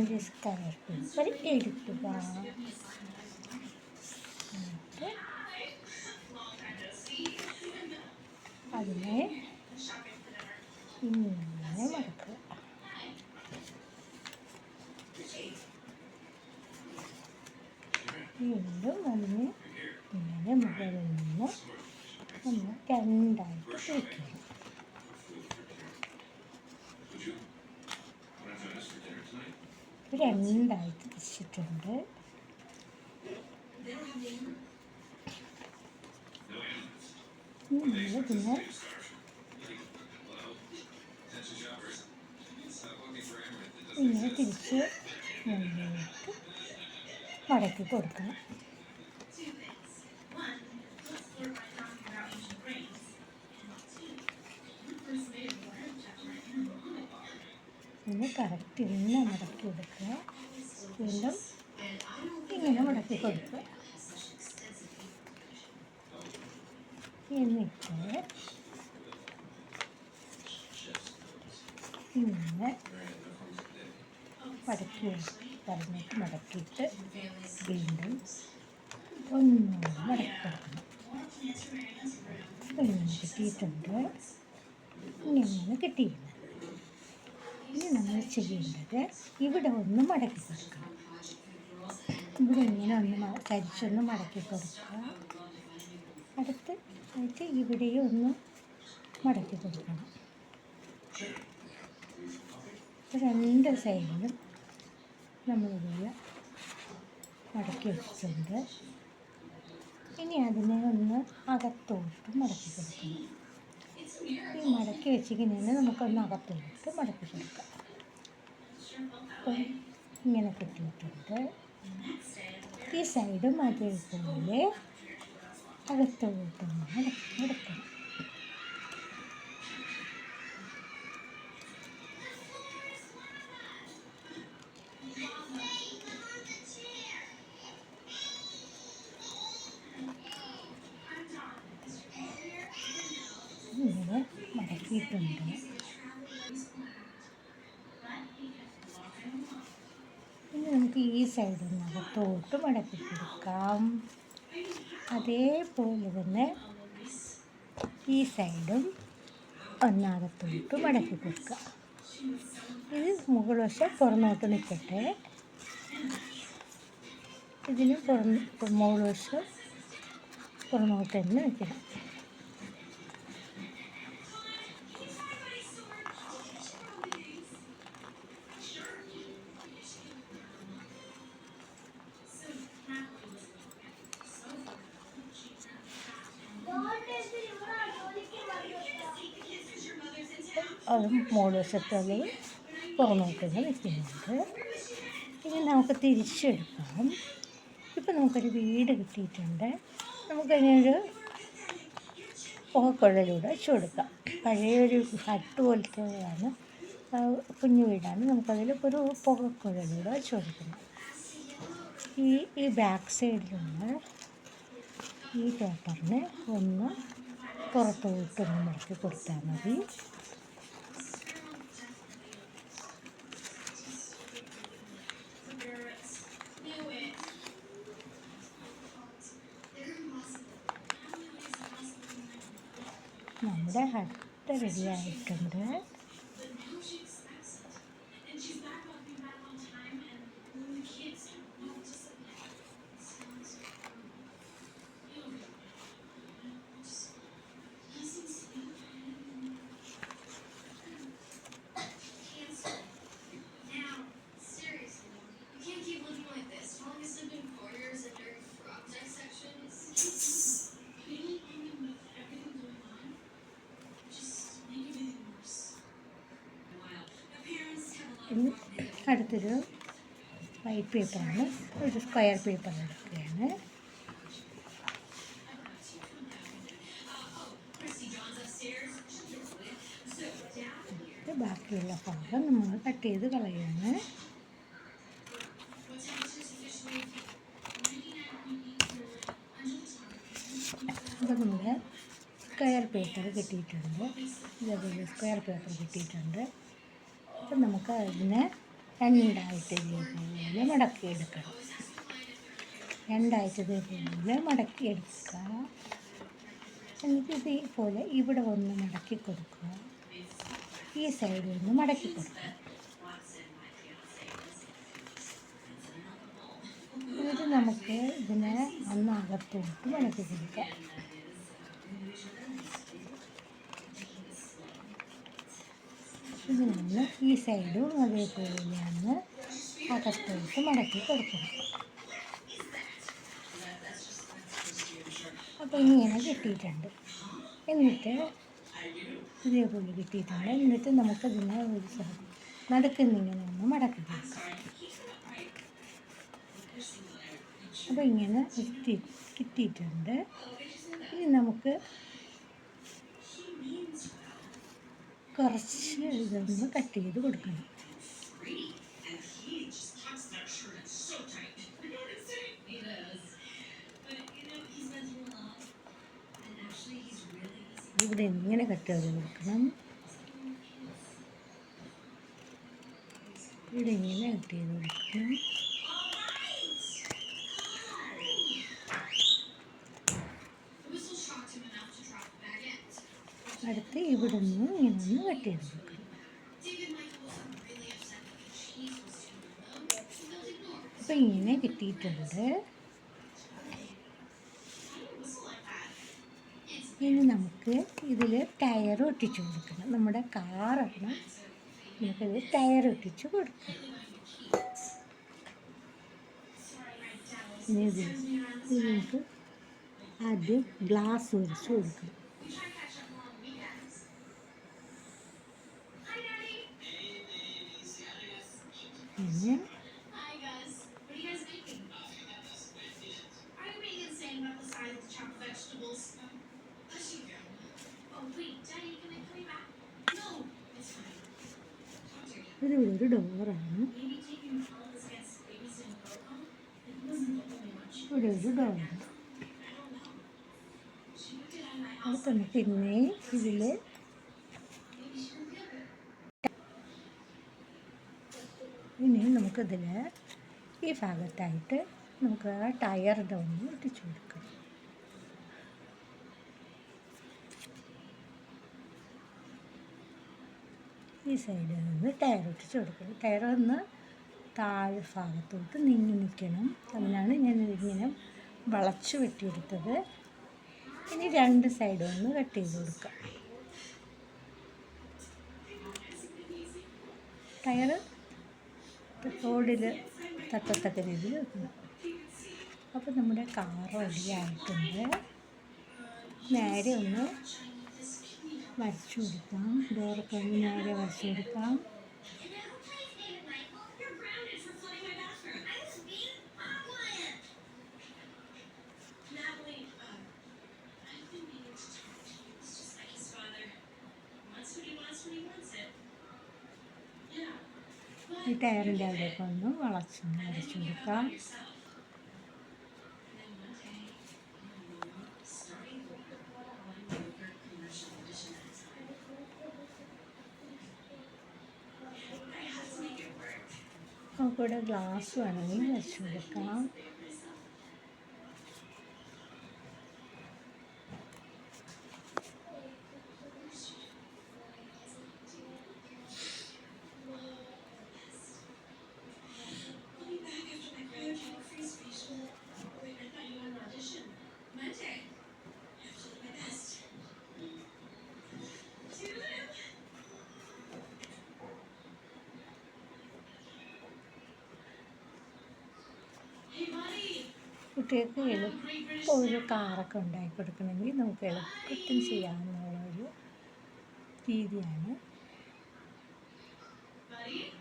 Orange square paper എടുക്കുക. അതിനെ ഇങ്ങനെ മടക്കുക. വീണ്ടും അതിന് ഇങ്ങനെ മുകളിൽ നിന്ന് നമ്മൾ രണ്ടായിട്ട് തിരിക്കണം. രണ്ടായിട്ട് തിരിച്ചിട്ടുണ്ട്. നമ്മൾ പിന്നെ ഇങ്ങനെ തിരിച്ച് മുന്നിലേക്ക് മടക്കി കൊടുക്കണം. ഇങ്ങനെ കറക്റ്റ് ഇങ്ങനെ മടക്കി കൊടുക്കുക. വീണ്ടും ഇങ്ങനെ മടക്കി കൊടുക്കുക. എന്നിട്ട് ഇങ്ങനെ മടക്കി പറഞ്ഞിട്ട് മടക്കിയിട്ട് വീണ്ടും ഒന്നുകൂടെ മടക്കി കൊടുക്കണം. ഇങ്ങനെ കിട്ടിയിട്ടുണ്ട്. ഇങ്ങനെ കിട്ടിയില്ല. ഇനി നമ്മൾ ചെയ്യേണ്ടത് ഇവിടെ ഒന്ന് മടക്കി കൊടുക്കണം. ഇവിടെ ഇങ്ങനെ ഒന്ന് ചരിച്ചൊന്ന് മടക്കി കൊടുക്കുക. ആയിട്ട് ഇവിടെയും ഒന്ന് മടക്കി കൊടുക്കണം. രണ്ട് സൈഡിലും നമ്മളിതുപോലെ മടക്കി വെച്ചിട്ടുണ്ട്. ഇനി അതിനെ ഒന്ന് അകത്തോട്ട് മടക്കി കൊടുക്കണം. ഈ മടക്കി വെച്ചിങ്ങനെ നമുക്കൊന്ന് അകത്തോട്ട് മടക്കി കൊടുക്കാം. അപ്പം ഇങ്ങനെ കിട്ടിയിട്ടുണ്ട്. ഈ സൈഡും അതേപോലെ അകത്തോട്ട് മടക്കി കൊടുക്കണം. ഇങ്ങനെ മടക്കിയിട്ടുണ്ട്. ഇനി നമുക്ക് ഈ സൈഡിൽ നിന്ന് അകത്തോട്ട് മടക്കി കൊടുക്കാം. അതേപോലെ തന്നെ ഈ സൈഡും ഒന്നകത്തോട്ട് മടക്കി കൊടുക്കുക. ഇത് മുകൾ വശം പുറന്നോട്ട് നിൽക്കട്ടെ. ഇതിന് മുകൾ വശം പുറന്നോട്ട് തന്നെ നിൽക്കണം. അത് മുകൾ വശത്തുള്ള പുറന്നോട്ട് നിൽക്കുന്നുണ്ട്. ഇനി നമുക്ക് തിരിച്ചെടുക്കാം. ഇപ്പം നമുക്കൊരു വീട് കിട്ടിയിട്ടുണ്ട്. നമുക്കതിനൊരു പുകക്കുഴലൂടെ വെച്ച് കൊടുക്കാം. പഴയൊരു ഹട്ട് പോലത്തെയാണ്, കുഞ്ഞു വീടാണ്. നമുക്കതിൽ ഒരു പുകക്കുഴലൂടെ വെച്ച് കൊടുക്കണം. ഈ ബാക്ക് സൈഡിലുള്ള ഈ പേപ്പറിന് ഒന്ന് പുറത്തോട്ടൊന്ന് മടക്കി കൊടുത്താൽ മതി. നമ്മുടെ ഹട്ട് റെഡി ആയിട്ടുണ്ട്. ഇനി അടുത്തൊരു വൈറ്റ് പേപ്പറാണ്, ഒരു സ്ക്വയർ പേപ്പർ എടുക്കുകയാണ്. ബാക്കിയുള്ള ഭാഗം നമ്മൾ കട്ട് ചെയ്ത് കളയാണ്. അപ്പോൾ നമ്മുടെ സ്ക്വയർ പേപ്പർ കിട്ടിയിട്ടുണ്ട്. ഇതേപോലെ സ്ക്വയർ പേപ്പർ കിട്ടിയിട്ടുണ്ട്. അപ്പം നമുക്ക് അതിനെ രണ്ടായിട്ട് ഇതേപോലെ മടക്കിയെടുക്കണം. രണ്ടായിട്ട് ഇതേപോലെ മടക്കിയെടുക്കുക. എന്നിട്ട് ഇതേപോലെ ഇവിടെ ഒന്ന് മടക്കി കൊടുക്കുക. ഈ സൈഡിൽ ഒന്ന് മടക്കി കൊടുക്കുക. എന്നിട്ട് നമുക്ക് ഇതിനെ ഒന്ന് അകത്തോട്ട് മടക്കി കൊടുക്കാം. ഇതിനൊന്ന് ഈ സൈഡും അതേപോലെ ഒന്ന് അകത്തോട്ട് മടക്കി കൊടുക്കണം. അപ്പോൾ ഇങ്ങനെ കിട്ടിയിട്ടുണ്ട്. എന്നിട്ട് ഇതേപോലെ കിട്ടിയിട്ടുണ്ട്. എന്നിട്ട് നമുക്കതിനെ ഒരു സൈഡ് നടുക്കുന്നിങ്ങനെ ഒന്ന് മടക്കി കൊടുക്കാം. അപ്പോൾ ഇങ്ങനെ കിട്ടിയിട്ടുണ്ട്. ഇനി നമുക്ക് കുറച്ച് ഇതൊന്ന് കട്ട് ചെയ്ത് കൊടുക്കണം. ഇവിടെ ഇങ്ങനെ കട്ട് ചെയ്ത് കൊടുക്കണം. ഇവിടെ ഇങ്ങനെ കട്ട് ചെയ്ത് കൊടുക്കണം. അടുത്ത് ഇവിടെ നിന്ന് ഇങ്ങനെ കട്ട് ചെയ്ത് കൊടുക്കണം. അപ്പം ഇങ്ങനെ കിട്ടിയിട്ടുണ്ട്. ഇനി നമുക്ക് ഇതിൽ ടയർ ഒട്ടിച്ച് കൊടുക്കണം. നമ്മുടെ കാറാണ്, നമുക്കിത് ടയർ ഒട്ടിച്ച് കൊടുക്കണം. ഇനി ഇത് നമുക്ക് ആദ്യം ഗ്ലാസ് ഒഴിച്ച് കൊടുക്കണം. പിന്നെ ഒരു ഡോറാണ്. ഇവിടെ ഒരു ഡോറാണ്. അടുത്തൊന്ന് പിന്നെ ഇതിൽ ഇനി നമുക്കിതിൽ ഈ ഭാഗത്തായിട്ട് നമുക്ക് ആ ടയറിൻ്റെ ഒന്ന് ഒട്ടിച്ചു കൊടുക്കാം. ഈ സൈഡിൽ നിന്ന് ടയർ ഒട്ടിച്ച് കൊടുക്കണം. ടയർ ഒന്ന് താഴെ ഭാഗത്തോട്ട് നീങ്ങി നിൽക്കണം. അതിനാണ് ഞാൻ ഇങ്ങനെ വളച്ച് വെട്ടിയെടുത്തത്. ഇനി രണ്ട് സൈഡും ഒന്ന് കട്ട് ചെയ്ത് കൊടുക്കാം. ടയർ റോഡിൽ തട്ടത്തക്ക രീതിയിൽ വെക്കണം. അപ്പോൾ നമ്മുടെ കാർ റെഡിയായിട്ടുണ്ട്. നേരെ ഒന്ന് വരച്ചു കൊടുക്കാം. ഡോറൊക്കെ ഒന്ന് നേരെ വരച്ചു കൊടുക്കാം. ഈ ടയറിൻ്റെ അവിടെയൊക്കെ ഒന്ന് വളച്ചൊന്ന് വരച്ചു കൊടുക്കാം. നമുക്കിവിടെ ഗ്ലാസ് വേണമെങ്കിൽ വരച്ചു കൊടുക്കാം. കുട്ടികൾക്ക് എളുപ്പം ഒരു കാറൊക്കെ ഉണ്ടാക്കി കൊടുക്കണമെങ്കിൽ നമുക്ക് എളുപ്പത്തിൽ ചെയ്യാവുന്ന ഒരു രീതിയാണ്.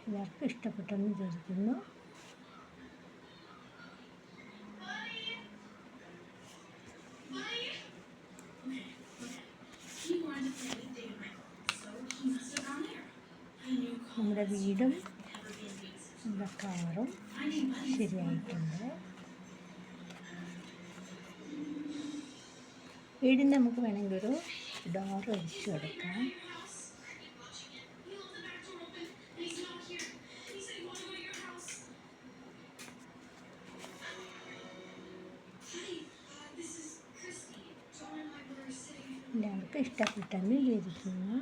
എല്ലാവർക്കും ഇഷ്ടപ്പെട്ടെന്ന് വിചാരിക്കുന്നു. നമ്മുടെ വീടും നമ്മുടെ കാറും ശരിയായിട്ടുണ്ട്. വീടിന് നമുക്ക് വേണമെങ്കിൽ ഒരു ഡോർ ഒഴിച്ചു കൊടുക്കാം. എല്ലാവർക്കും ഇഷ്ടപ്പെട്ടെന്ന് വിചാരിക്കുന്നു.